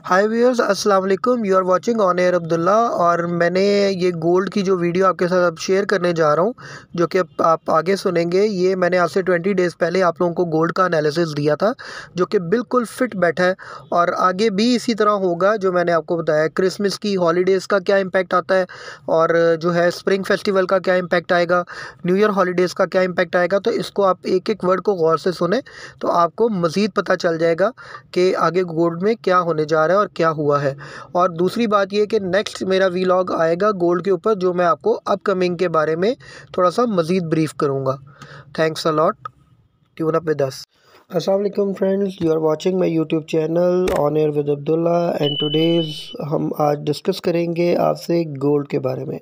हाय viewers, अस्सलाम वालेकुम। You are watching on air Abdullah. और मैंने ये गोल्ड की जो वीडियो आपके साथ अब शेयर करने जा रहा हूँ, जो कि आप आगे सुनेंगे। ये मैंने आज से 20 डेज़ पहले आप लोगों को गोल्ड का एनालिसिस दिया था, जो कि बिल्कुल फिट बैठा है और आगे भी इसी तरह होगा। जो मैंने आपको बताया, क्रिसमस की हॉलीडेज़ का क्या इम्पैक्ट आता है और जो है स्प्रिंग फेस्टिवल का क्या इम्पैक्ट आएगा, न्यू ईयर हॉलीडेज़ का क्या इम्पैक्ट आएगा। तो इसको आप एक एक वर्ड को गौर से सुने तो आपको मज़ीद पता चल जाएगा कि आगे गोल्ड में क्या होने जा रहा है और क्या हुआ है। और दूसरी बात ये कि नेक्स्ट मेरा वीलॉग आएगा गोल्ड के ऊपर, जो मैं आपको अपकमिंग के बारे में थोड़ा सा मज़ीद ब्रीफ करूँगा। Thanks a lot. Tune up with us. अस्सलाम वालेकुम friends, you are watching my YouTube channel on air with Abdullah and today's हम आज डिस्कस करेंगे आपसे गोल्ड के बारे में।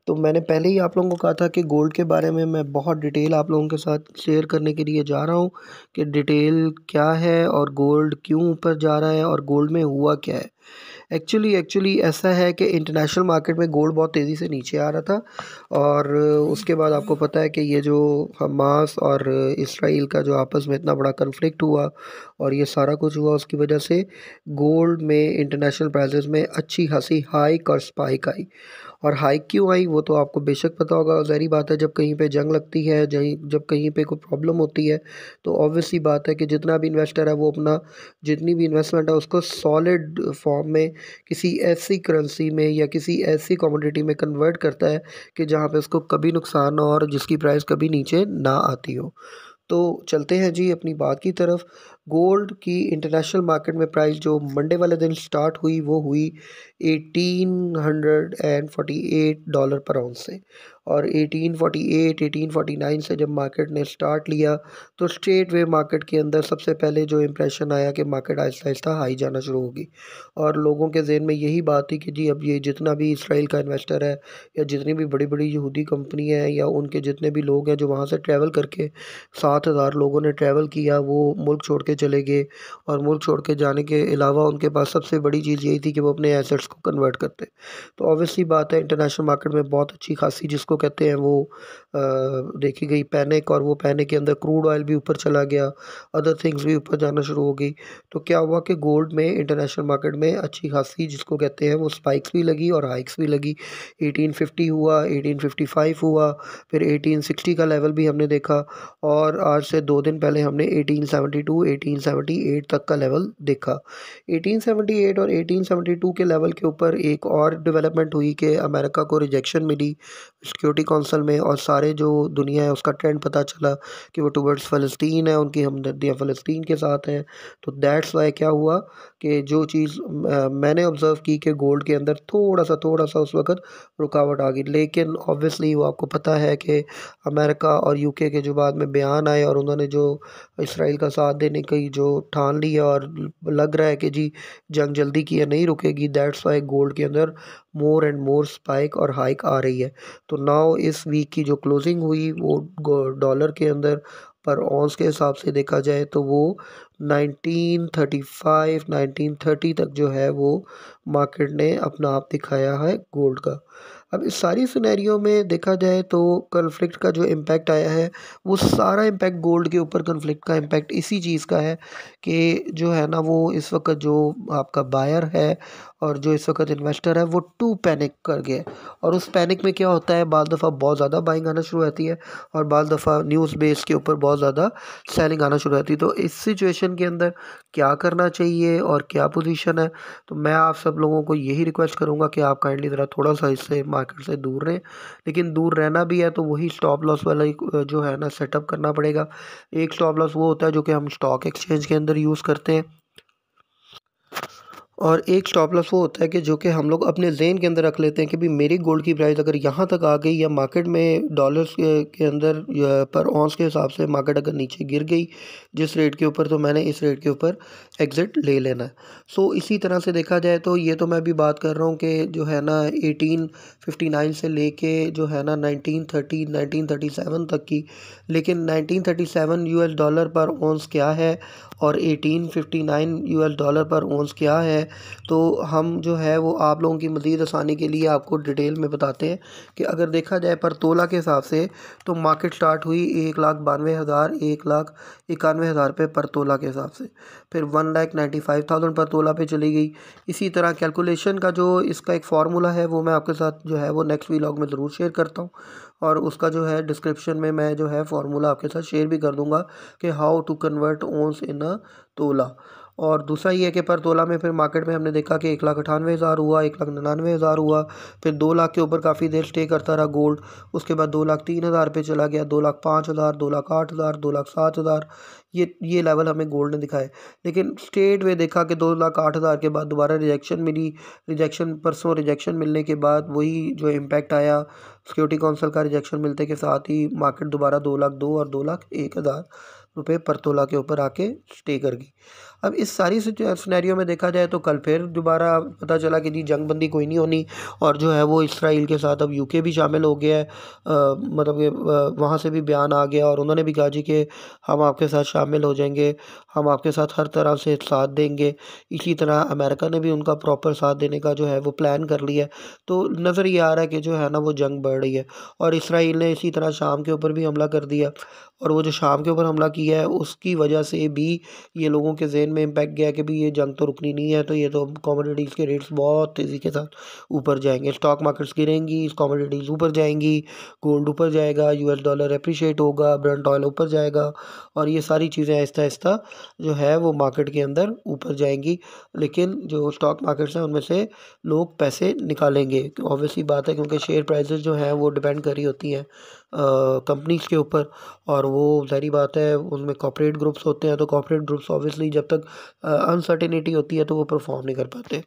तो मैंने पहले ही आप लोगों को कहा था कि गोल्ड के बारे में मैं बहुत डिटेल आप लोगों के साथ शेयर करने के लिए जा रहा हूँ कि डिटेल क्या है और गोल्ड क्यों ऊपर जा रहा है और गोल्ड में हुआ क्या है। एक्चुअली ऐसा है कि इंटरनेशनल मार्केट में गोल्ड बहुत तेज़ी से नीचे आ रहा था और उसके बाद आपको पता है कि ये जो हमास और इसराइल का जो आपस में इतना बड़ा कन्फ्लिक्ट हुआ और ये सारा कुछ हुआ, उसकी वजह से गोल्ड में इंटरनेशनल प्राइसेस में अच्छी खासी हाइक और स्पाइक आई। और हाइक क्यों आई वो तो आपको बेशक पता होगा। ज़ाहिर बात है, जब कहीं पे जंग लगती है, जब कहीं पे कोई प्रॉब्लम होती है, तो ऑब्वियस सी बात है कि जितना भी इन्वेस्टर है वो अपना जितनी भी इन्वेस्टमेंट है उसको सॉलिड फॉर्म में किसी ऐसी करेंसी में या किसी ऐसी कमोडिटी में कन्वर्ट करता है कि जहाँ पे उसको कभी नुकसान ना हो और जिसकी प्राइस कभी नीचे ना आती हो। तो चलते हैं जी अपनी बात की तरफ। गोल्ड की इंटरनेशनल मार्केट में प्राइस जो मंडे वाले दिन स्टार्ट हुई वो हुई $1848 पर आउंस से। और 1848 1849 से जब मार्केट ने स्टार्ट लिया तो स्ट्रेट वे मार्केट के अंदर सबसे पहले जो इम्प्रेशन आया कि मार्केट आहिस्ता आहिस्ता हाई जाना शुरू होगी। और लोगों के जहन में यही बात थी कि जी अब ये जितना भी इसराइल का इन्वेस्टर है या जितनी भी बड़ी बड़ी यहूदी कंपनी है या उनके जितने भी लोग हैं जो वहाँ से ट्रैवल करके 7,000 लोगों ने ट्रैवल किया, वो मुल्क छोड़ के चले गए। और मुल्क छोड़ के जाने के अलावा उनके पास सबसे बड़ी चीज़ यही थी कि वो अपने एसेट्स को कन्वर्ट करते। तो ऑब्वियसली बात है, इंटरनेशनल मार्केट में बहुत अच्छी खासी जिसको कहते हैं वो देखी गई पैनिक। और वो पैनिक के अंदर क्रूड ऑयल भी ऊपर चला गया, अदर थिंग्स भी ऊपर जाना शुरू हो गई। तो क्या हुआ कि गोल्ड में इंटरनेशनल मार्केट में अच्छी खासी जिसको कहते हैं वो स्पाइक्स भी लगी और हाइक्स भी लगी। 1850 हुआ, 1855 हुआ, फिर 1860 का लेवल भी हमने देखा। और आज से 2 दिन पहले हमने 1872 1878 तक का लेवल देखा। 1878 और 1872 के लेवल के ऊपर एक और डेवलपमेंट हुई कि अमेरिका को रिजेक्शन मिली सिक्योरिटी काउंसिल में और सारे जो दुनिया है उसका ट्रेंड पता चला कि वो टुवर्ड्स फ़लस्तीन है, उनकी हमदर्दियाँ फ़लस्तीन के साथ हैं। तो दैट्स वाई क्या हुआ कि जो चीज़ मैंने ऑब्ज़र्व की कि गोल्ड के अंदर थोड़ा-सा उस वक़्त रुकावट आ गई। लेकिन ऑब्वियसली वो आपको पता है कि अमेरिका और यूके के जो बाद में बयान आए और उन्होंने जो इसराइल का साथ देने की जो ठान ली है और लग रहा है कि जी जंग जल्दी की है, नहीं रुकेगी। दैट्स वाई गोल्ड के अंदर मोर एंड मोर स्पाइक और हाइक आ रही है। तो नाउ इस वीक की जो क्लोजिंग हुई वो डॉलर के अंदर पर ऑन्स के हिसाब से देखा जाए तो वो 1935 1930 तक जो है वो मार्केट ने अपना आप दिखाया है गोल्ड का। अब इस सारी सिनेरियो में देखा जाए तो कन्फ्लिक्ट का जो इम्पैक्ट आया है वो सारा इम्पैक्ट गोल्ड के ऊपर कन्फ्लिक्ट का इम्पैक्ट इसी चीज़ का है कि जो है ना वो इस वक्त जो आपका बायर है और जो इस वक्त इन्वेस्टर है वो टू पैनिक कर गए। और उस पैनिक में क्या होता है, बाज़ दफ़ा बहुत ज़्यादा बाइंग आना शुरू होती है और बाज़ दफ़ा न्यूज़ बेस के ऊपर बहुत ज़्यादा सेलिंग आना शुरू होती है। तो इस सिचुएशन के अंदर क्या करना चाहिए और क्या पोजीशन है, तो मैं आप सब लोगों को यही रिक्वेस्ट करूंगा कि आप काइंडली ज़रा थोड़ा सा इससे मार्केट से दूर रहें। लेकिन दूर रहना भी है तो वही स्टॉप लॉस वाला ही जो है ना सेटअप करना पड़ेगा। एक स्टॉप लॉस वो होता है जो कि हम स्टॉक एक्सचेंज के अंदर यूज़ करते हैं और एक स्टॉप लॉस वो होता है कि जो कि हम लोग अपने ज़हन के अंदर रख लेते हैं कि भाई मेरी गोल्ड की प्राइस अगर यहाँ तक आ गई या मार्केट में डॉलर्स के अंदर पर ऑन्स के हिसाब से मार्केट अगर नीचे गिर गई जिस रेट के ऊपर, तो मैंने इस रेट के ऊपर एग्ज़िट ले लेना है। सो इसी तरह से देखा जाए तो ये तो मैं भी बात कर रहा हूँ कि जो है ना 1859 से लेके जो है ना 1930 1937 तक की। लेकिन 1937 यूएस डॉलर पर ऑन्स क्या है और 1859 यूएस डॉलर पर ऑन्स क्या है, तो हम जो है वो आप लोगों की मज़ीद आसानी के लिए आपको डिटेल में बताते हैं कि अगर देखा जाए पर तोला के हिसाब से तो मार्केट स्टार्ट हुई 1,92,000 1,91,000 रुपये पर तोला के हिसाब से, फिर 1,95,000 पर तोला पे चली गई। इसी तरह कैलकुलेशन का जो इसका एक फार्मूला है वो मैं आपके साथ जो है वो नेक्स्ट व्लॉग में ज़रूर शेयर करता हूँ, और उसका जो है डिस्क्रिप्शन में मैं जो है फार्मूला आपके साथ शेयर भी कर दूंगा कि हाउ टू कन्वर्ट ओंस इन अ तोला। और दूसरा ये है कि पर तोला में फिर मार्केट में हमने देखा कि 1,98,000 हुआ, 1,99,000 हुआ, फिर 2 लाख के ऊपर काफ़ी देर स्टे करता रहा गोल्ड। उसके बाद 2,03,000 पे चला गया, 2,05,000, 2,08,000, 2,07,000, ये लेवल हमें गोल्ड ने दिखाए। लेकिन स्टेट में देखा कि 2,08,000 के बाद दोबारा रिजेक्शन मिली। परसों रिजेक्शन मिलने के बाद वही जो इम्पैक्ट आया सिक्योरिटी काउंसिल का, रिजेक्शन मिलते के साथ ही मार्केट दोबारा 2,02,000 और 2,01,000 रुपये पर तोला के ऊपर आके स्टे कर गई। अब इस सारी सिनेरियो में देखा जाए तो कल फिर दोबारा पता चला कि जी जंग बंदी कोई नहीं होनी, और जो है वो इसराइल के साथ अब यूके भी शामिल हो गया है। मतलब कि वहाँ से भी बयान आ गया और उन्होंने भी कहा जी कि हम आपके साथ शामिल हो जाएंगे, हम आपके साथ हर तरह से साथ देंगे। इसी तरह अमेरिका ने भी उनका प्रॉपर साथ देने का जो है वो प्लान कर लिया है। तो नज़र ये आ रहा है कि जो है ना वो जंग बढ़ रही है, और इसराइल ने इसी तरह शाम के ऊपर भी हमला कर दिया, और वो जो शाम के ऊपर हमला किया है उसकी वजह से भी ये लोगों के जहन में इम्पैक्ट गया कि भी ये जंग तो रुकनी नहीं है, तो ये तो कमोडिटीज़ के रेट्स बहुत तेज़ी के साथ ऊपर जाएंगे, स्टॉक मार्केट्स गिरेंगी, कमोडिटीज़ ऊपर जाएंगी, गोल्ड ऊपर जाएगा, यूएस डॉलर अप्रिशिएट होगा, ब्रेंट ऑयल ऊपर जाएगा, और ये सारी चीज़ें आहिस्ता आहिस्ता जो है वो मार्केट के अंदर ऊपर जाएंगी। लेकिन जो स्टॉक मार्केट्स हैं उनमें से लोग पैसे निकालेंगे, ऑब्वियसली बात है, क्योंकि शेयर प्राइसेस जो हैं वो डिपेंड कर रही होती हैं कंपनीज़ के ऊपर, और वो ज़ाहिर बात है उनमें कॉर्पोरेट ग्रुप्स होते हैं, तो कॉर्पोरेट ग्रुप्स ऑब्वियसली जब तक अनसर्टेनिटी होती है तो वो परफॉर्म नहीं कर पाते।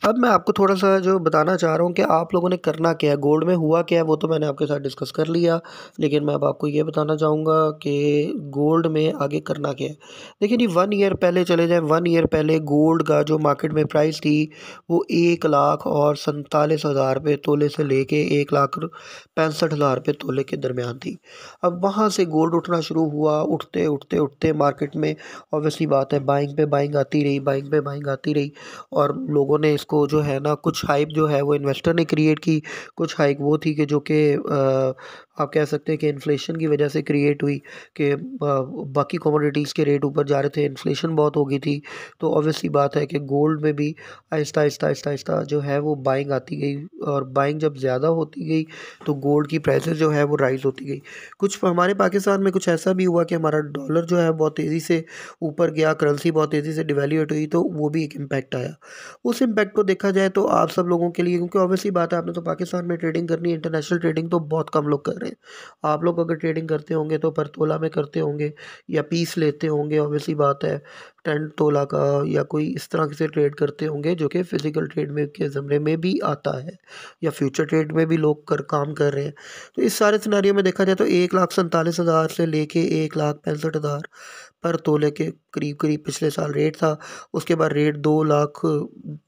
अब मैं आपको थोड़ा-सा जो बताना चाह रहा हूँ कि आप लोगों ने करना क्या है, गोल्ड में हुआ क्या है वो तो मैंने आपके साथ डिस्कस कर लिया, लेकिन मैं अब आपको ये बताना चाहूँगा कि गोल्ड में आगे करना क्या है। देखिए जी 1 ईयर पहले चले जाएँ, 1 ईयर पहले गोल्ड का जो मार्केट में प्राइस थी वो 1,47,000 रुपये तोले से लेके 1,65,000 रुपये तोले के दरमियान थी। अब वहाँ से गोल्ड उठना शुरू हुआ, उठते, उठते, उठते मार्केट में ऑब्वियसली बात है बाइंग पे बाइंग आती रही, बाइंग पे बाइंग आती रही, और लोगों ने इसको जो है ना कुछ हाइप जो है वो इन्वेस्टर ने क्रिएट की, कुछ हाइप वो थी कि जो कि आप कह सकते हैं कि इन्फ्लेशन की वजह से क्रिएट हुई कि बाकी कमोडिटीज़ के रेट ऊपर जा रहे थे, इन्फ्लेशन बहुत हो गई थी। तो ऑब्वियसली बात है कि गोल्ड में भी आहिस्ता आहिस्ता आहिस्ता आहिस्ता जो है वो बाइंग आती गई, और बाइंग जब ज़्यादा होती गई तो गोल्ड की प्राइसेस जो है वो राइज़ होती गई। कुछ हमारे पाकिस्तान में कुछ ऐसा भी हुआ कि हमारा डॉलर जो है बहुत तेज़ी से ऊपर गया, करेंसी बहुत तेज़ी से डिवैल्यूएट हुई, तो वो भी एक इम्पैक्ट आया। उस इम्पैक्ट को देखा जाए तो आप सब लोगों के लिए, क्योंकि ऑब्वियसली बात है आपने तो पाकिस्तान में ट्रेडिंग करनी है, इंटरनेशनल ट्रेडिंग तो बहुत कम लोग कर रहे हैं। आप लोग अगर ट्रेडिंग करते होंगे तो पर तोला में करते होंगे या पीस लेते होंगे, ऑब्वियसली बात है 10 तोला का या कोई इस तरह से ट्रेड करते होंगे जो कि फ़िज़िकल ट्रेड में के ज़मरे में भी आता है, या फ्यूचर ट्रेड में भी लोग काम कर रहे हैं। तो इस सारे सिनेरियो में देखा जाए तो 1,47,000 से लेके 1,65,000 पर तोले के करीब करीब पिछले साल रेट था। उसके बाद रेट 2 लाख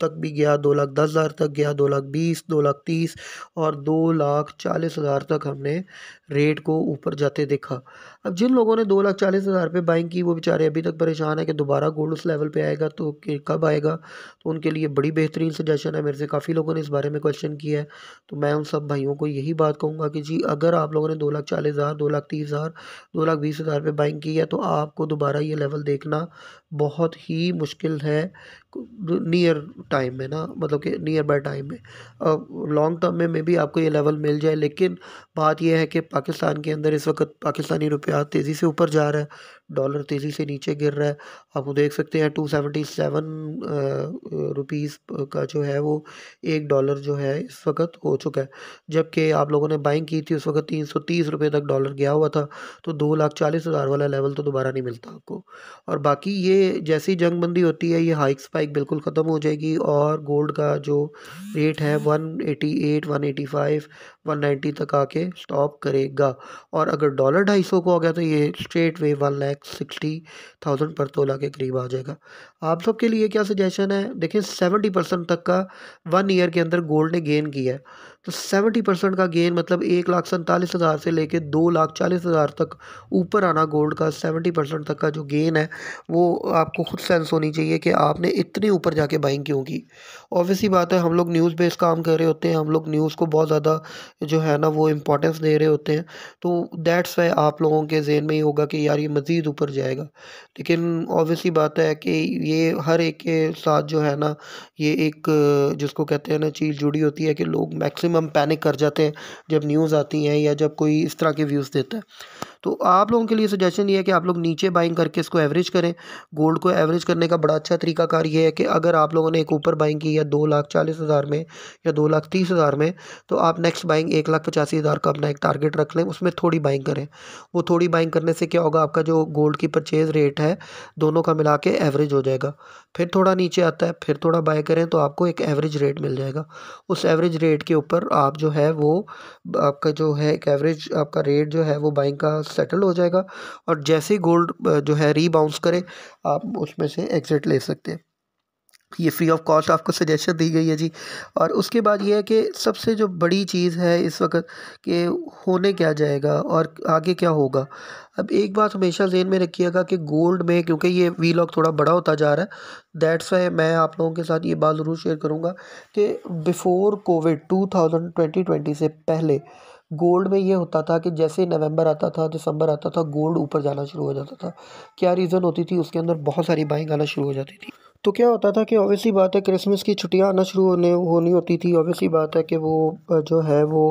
तक भी गया, 2,10,000 तक गया, 2,20,000, 2,30,000 और 2,40,000 तक हमने रेट को ऊपर जाते देखा। अब जिन लोगों ने 2,40,000 पे बाइंग की वो बेचारे अभी तक परेशान है कि दोबारा गोल्ड उस लेवल पे आएगा तो कि कब आएगा। तो उनके लिए बड़ी बेहतरीन सजेशन है, मेरे से काफ़ी लोगों ने इस बारे में क्वेश्चन किया है। तो मैं उन सब भाइयों को यही बात कहूँगा कि जी अगर आप लोगों ने 2,40,000, 2,30,000, 2,20,000 पे बाइंग की है तो आपको दोबारा ये लेवल देखना बहुत ही मुश्किल है नियर टाइम में ना, मतलब कि नियर बाय टाइम में। लॉन्ग टर्म में मे बी आपको ये लेवल मिल जाए, लेकिन बात यह है कि पाकिस्तान के अंदर इस वक्त पाकिस्तानी रुपया तेज़ी से ऊपर जा रहा है, डॉलर तेज़ी से नीचे गिर रहा है। आप वो देख सकते हैं 277 रुपीज़ का जो है वो $1 जो है इस वक्त हो चुका है, जबकि आप लोगों ने बाइंग की थी उस वक्त 330 रुपये तक डॉलर गया हुआ था। तो 2,40,000 वाला लेवल तो दोबारा नहीं मिलता आपको। और बाकी ये जैसी जंगबंदी होती है ये हाइक स्पाइक बिल्कुल ख़त्म हो जाएगी, और गोल्ड का जो रेट है 188, 185, 190 तक आके स्टॉप करेगा। और अगर डॉलर 250 को हो गया तो ये स्ट्रेट वे 1,60,000 पर तोला के करीब आ जाएगा। आप सबके लिए क्या सजेशन है? देखिए 70% तक का 1 ईयर के अंदर गोल्ड ने गेन किया है। तो 70% का गेन मतलब 1,47,000 से लेके 2,40,000 तक ऊपर आना गोल्ड का 70% तक का जो गेन है वो आपको खुद सेंस होनी चाहिए कि आपने इतने ऊपर जाके बाइंग क्यों की। ऑब्वियसली बात है, हम लोग न्यूज़ बेस्ड काम कर रहे होते हैं, हम लोग न्यूज़ को बहुत ज़्यादा जो है ना वो इम्पोर्टेंस दे रहे होते हैं, तो दैट्स वाई आप लोगों के जहन में ही होगा कि यार ये मज़ीद ऊपर जाएगा। लेकिन ऑब्वियसली बात है कि ये हर एक के साथ जो है ना ये एक जिसको कहते हैं ना चीज़ जुड़ी होती है कि लोग मैक्सिमम पैनिक कर जाते हैं जब न्यूज़ आती हैं या जब कोई इस तरह के व्यूज़ देता है। तो आप लोगों के लिए सजेशन ये है कि आप लोग नीचे बाइंग करके इसको एवरेज करें। गोल्ड को एवरेज करने का बड़ा अच्छा तरीकाकार ये है कि अगर आप लोगों ने एक ऊपर बाइंग की या 2,40,000 में या 2,30,000 में, तो आप नेक्स्ट बाइंग 1,85,000 का अपना एक टारगेट रख लें, उसमें थोड़ी बाइंग करें। वो थोड़ी बाइंग करने से क्या होगा, आपका जो गोल्ड की परचेज़ रेट है दोनों का मिला के एवरेज हो जाएगा। फिर थोड़ा नीचे आता है, फिर थोड़ा बाय करें तो आपको एक एवरेज रेट मिल जाएगा। उस एवरेज रेट के ऊपर आप जो है वो आपका जो है एक एवरेज आपका रेट जो है वो बाइंग का सेटल हो जाएगा, और जैसे ही गोल्ड जो है रीबाउंस करे आप उसमें से एग्ज़िट ले सकते हैं। ये फ्री ऑफ कॉस्ट आपको सजेशन दी गई है जी। और उसके बाद ये है कि सबसे जो बड़ी चीज़ है इस वक्त कि होने क्या जाएगा और आगे क्या होगा। अब एक बात हमेशा ज़हन में रखिएगा कि गोल्ड में, क्योंकि ये वीलॉग थोड़ा बड़ा होता जा रहा है, दैट्स वाई मैं आप लोगों के साथ ये बात ज़रूर शेयर करूँगा कि बिफोर कोविड 2020 से पहले गोल्ड में ये होता था कि जैसे नवंबर आता था, दिसंबर आता था, गोल्ड ऊपर जाना शुरू हो जाता था। क्या रीज़न होती थी, उसके अंदर बहुत सारी बाइंग आना शुरू हो जाती थी। तो क्या होता था कि ऑब्वियसली बात है क्रिसमस की छुट्टियां आना शुरू होनी होती थी। ऑब्वियसली बात है कि वो जो है वो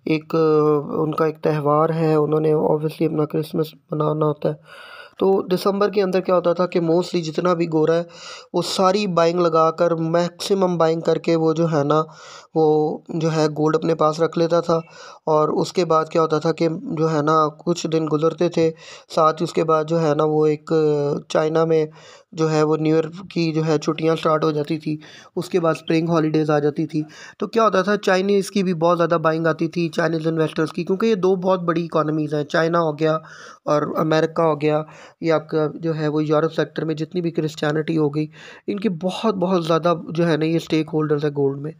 एक उनका एक त्यौहार है, उन्होंने ऑब्वियसली अपना क्रिसमस मनाना होता है। तो दिसंबर के अंदर क्या होता था कि मोस्टली जितना भी गोरा है वो सारी बाइंग लगाकर मैक्सिमम बाइंग करके वो जो है ना वो जो है गोल्ड अपने पास रख लेता था। और उसके बाद क्या होता था कि जो है ना कुछ दिन गुजरते थे, साथ ही उसके बाद जो है ना वो एक चाइना में जो है वो न्यू ईयर की जो है छुट्टियां स्टार्ट हो जाती थी। उसके बाद स्प्रिंग हॉलीडेज़ आ जाती थी। तो क्या होता था, चाइनीज़ की भी बहुत ज़्यादा बाइंग आती थी, चाइनीज़ इन्वेस्टर्स की, क्योंकि ये दो बहुत बड़ी इकोनॉमीज़ हैं, चाइना हो गया और अमेरिका हो गया। ये आपका जो है वो यूरोप सेक्टर में जितनी भी क्रिश्चियनिटी हो गई, इनकी बहुत बहुत ज़्यादा जो है ना ये स्टेक होल्डर्स है गोल्ड में।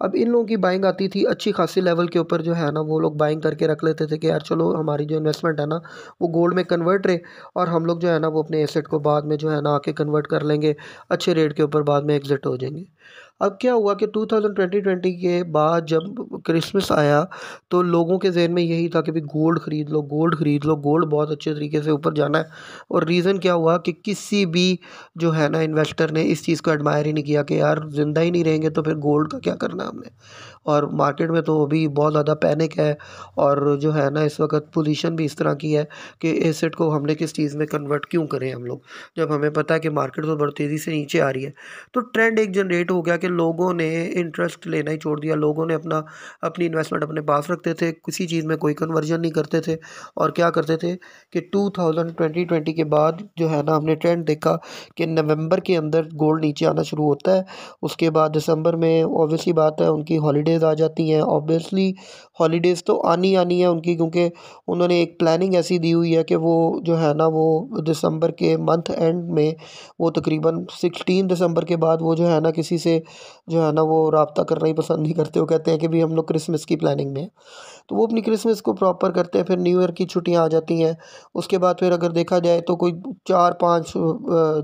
अब इन लोगों की बाइंग आती थी अच्छी खासी लेवल के ऊपर, जो है ना वो लोग बाइंग करके रख लेते थे कि यार चलो हमारी जो इन्वेस्टमेंट है ना वो गोल्ड में कन्वर्ट रहे, और हम लोग जो है ना वो अपने एसेट को बाद में जो है ना आके कन्वर्ट कर लेंगे, अच्छे रेट के ऊपर बाद में एग्जिट हो जाएंगे। अब क्या हुआ कि 2020 के बाद जब क्रिसमस आया तो लोगों के जहन में यही था कि भाई गोल्ड ख़रीद लो, गोल्ड ख़रीद लो, गोल्ड बहुत अच्छे तरीके से ऊपर जाना है। और रीज़न क्या हुआ कि किसी भी जो है ना इन्वेस्टर ने इस चीज़ को एडमायर ही नहीं किया कि यार ज़िंदा ही नहीं रहेंगे तो फिर गोल्ड का क्या करना है हमने। और मार्केट में तो अभी बहुत ज़्यादा पैनिक है, और जो है ना इस वक्त पोजीशन भी इस तरह की है कि एसेट को हमने किस चीज़ में कन्वर्ट क्यों करें हम लोग, जब हमें पता है कि मार्केट तो बड़ी तेज़ी से नीचे आ रही है। तो ट्रेंड एक जनरेट हो गया कि लोगों ने इंटरेस्ट लेना ही छोड़ दिया, लोगों ने अपनी इन्वेस्टमेंट अपने पास रखते थे, किसी चीज़ में कोई कन्वर्जन नहीं करते थे। और क्या करते थे कि 2020 के बाद जो है ना हमने ट्रेंड देखा कि नवंबर के अंदर गोल्ड नीचे आना शुरू होता है। उसके बाद दिसंबर में ऑब्वियसली बात है उनकी हॉलीडेज़ आ जाती हैं। ऑब्वियसली हॉलीडेज़ तो आनी है उनकी, क्योंकि उन्होंने एक प्लानिंग ऐसी दी हुई है कि वो जो है ना वो दिसंबर के मंथ एंड में वो तकरीबन 16 दिसंबर के बाद वो जो है ना किसी से जो है ना वो राब्ता करना ही पसंद नहीं करते। वो कहते हैं कि भाई हम लोग क्रिसमस की प्लानिंग में हैं। तो वो अपनी क्रिसमस को प्रॉपर करते हैं, फिर न्यू ईयर की छुट्टियां आ जाती हैं। उसके बाद फिर अगर देखा जाए तो कोई 4-5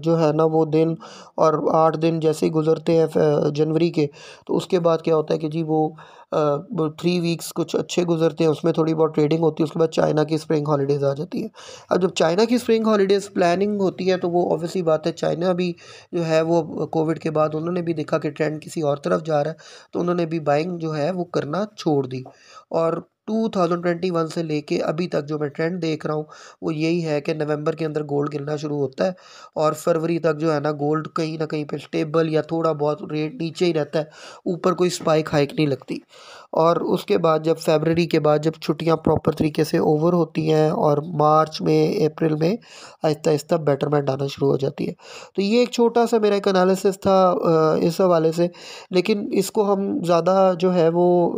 जो है ना वो दिन और 8 दिन जैसे ही गुजरते हैं जनवरी के, तो उसके बाद क्या होता है कि जी वो 3 वीक्स कुछ अच्छे गुजरते हैं, उसमें थोड़ी बहुत ट्रेडिंग होती है। उसके बाद चाइना की स्प्रिंग हॉलीडेज़ आ जाती है। अब जब चाइना की स्प्रिंग हॉलीडेज़ प्लानिंग होती है तो वो ऑब्वियसली बात है, चाइना भी जो है वो कोविड के बाद उन्होंने भी देखा कि ट्रेंड किसी और तरफ जा रहा है, तो उन्होंने भी बाइंग जो है वो करना छोड़ दी। और 2021 से लेके अभी तक जो मैं ट्रेंड देख रहा हूँ वो यही है कि नवंबर के अंदर गोल्ड गिरना शुरू होता है, और फरवरी तक जो है ना गोल्ड कहीं ना कहीं पे स्टेबल या थोड़ा बहुत रेट नीचे ही रहता है, ऊपर कोई स्पाइक हाइक नहीं लगती। और उसके बाद जब फरवरी के बाद जब छुट्टियां प्रॉपर तरीके से ओवर होती हैं और मार्च में अप्रैल में आहिस्ता आहिस्ता बेटरमेंट आना शुरू हो जाती है। तो ये एक छोटा सा मेरा एक एनालिसिस था इस हवाले से। लेकिन इसको हम ज़्यादा जो है वो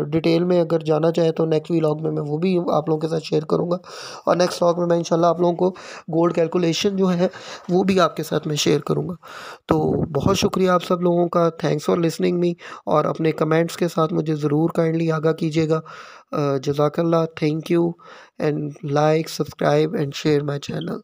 डिटेल में अगर जाना करवाना चाहे तो नेक्स्ट व्लॉग में मैं वो भी आप लोगों के साथ शेयर करूँगा, और नेक्स्ट व्लॉग में मैं इंशाल्लाह आप लोगों को गोल्ड कैलकुलेशन जो है वो भी आपके साथ मैं शेयर करूँगा। तो बहुत शुक्रिया आप सब लोगों का, थैंक्स फॉर लिसनिंग मी, और अपने कमेंट्स के साथ मुझे ज़रूर काइंडली आगाह कीजिएगा। जज़ाकल्लाह, thank you, and like, subscribe and share my channel.